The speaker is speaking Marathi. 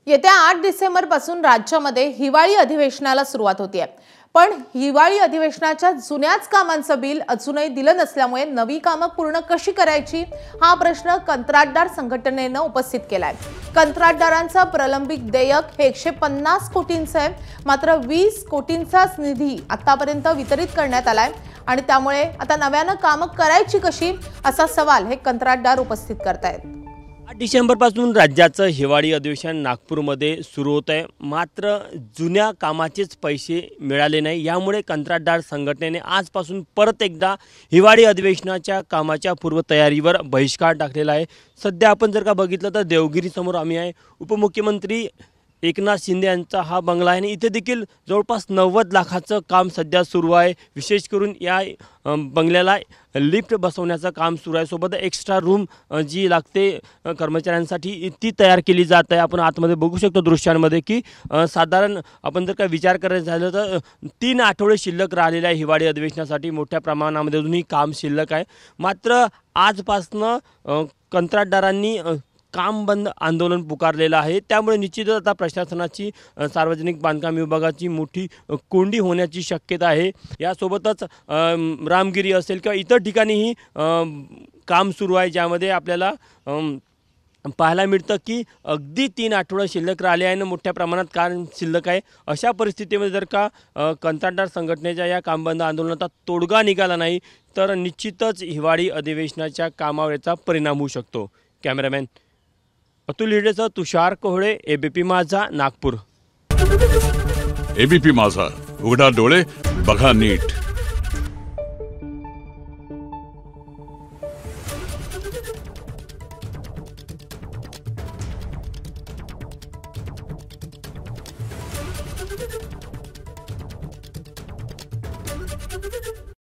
येत्या 8 डिसेंबरपासून राज्यामध्ये हिवाळी अधिवेशनाला सुरुवात होतीये। पण हिवाळी अधिवेशनाच्या जुन्याच कामांचं बिल अजूनही दिलं नसल्यामुळे नवी कामं पूर्ण कशी करायची हा प्रश्न कंत्राटदार संघटनेने उपस्थित केलाय। कंत्राटदारांचा प्रलंबित देयक हे 150 कोटींचं आहे, मात्र 20 कोटींचाच निधी आतापर्यंत वितरित करण्यात आलाय आणि त्यामुळे आता नव्यानं कामं करायची कशी असा सवाल हे कंत्राटदार उपस्थित करतायत। 8 डिसेंबरपासून राज्याचं हिवाळी अधिवेशन नागपूरमध्ये सुरू होत आहे, मात्र जुन्या कामाचेच पैसे मिळाले नाही। यामुळे कंत्राटदार संघटनेने आजपासून परत एकदा हिवाळी अधिवेशनाच्या कामाच्या पूर्वतयारीवर बहिष्कार टाकलेला आहे। सध्या आपण जर का बघितलं तर देवगिरी समोर आम्ही आहे। उपमुख्यमंत्री एकनाथ शिंदे यांचा हा बंगला आहे आणि इथे देखील जवळपास 90 लाखाचं काम सध्या सुरू आहे। विशेष करून या बंगल्याला लिफ्ट बसवण्याचं काम सुरू आहे, सोबत एक्स्ट्रा रूम जी लागते कर्मचाऱ्यांसाठी ती तयार केली जात आहे। आपण आतमध्ये बघू शकतो दृश्यांमध्ये की साधारण आपण जर का विचार करायचं झालं तर 3 आठवडे शिल्लक राहिलेले आहे हिवाळी अधिवेशनासाठी। मोठ्या प्रमाणामध्ये अजूनही काम शिल्लक आहे, मात्र आजपासनं कंत्राटदारांनी काम बंद आंदोलन पुकारलेलं आहे। त्यामुळे निश्चितच आता प्रशासनाची सार्वजनिक बांधकाम विभागाची मोठी कोंडी होण्याची शक्यता आहे। यासोबतच रामगिरी असेल किंवा इतर ठिकाणीही काम सुरू आहे, ज्यामध्ये आपल्याला पाहायला मिळतं की अगदी 3 आठवडे शिल्लक राहिले आहे आणि मोठ्या प्रमाणात काम शिल्लक आहे। अशा परिस्थितीमध्ये जर का कंत्राटदार संघटनेच्या या काम बंद आंदोलनाचा तोडगा निघाला नाही तर निश्चितच हिवाळी अधिवेशनाच्या कामावर याचा परिणाम होऊ शकतो। कॅमेरामॅन अतुल हिडेसह तुषार कोहळे, एबीपी माझा, नागपूर। एबीपी माझा, उघडा डोळे बघा नीट।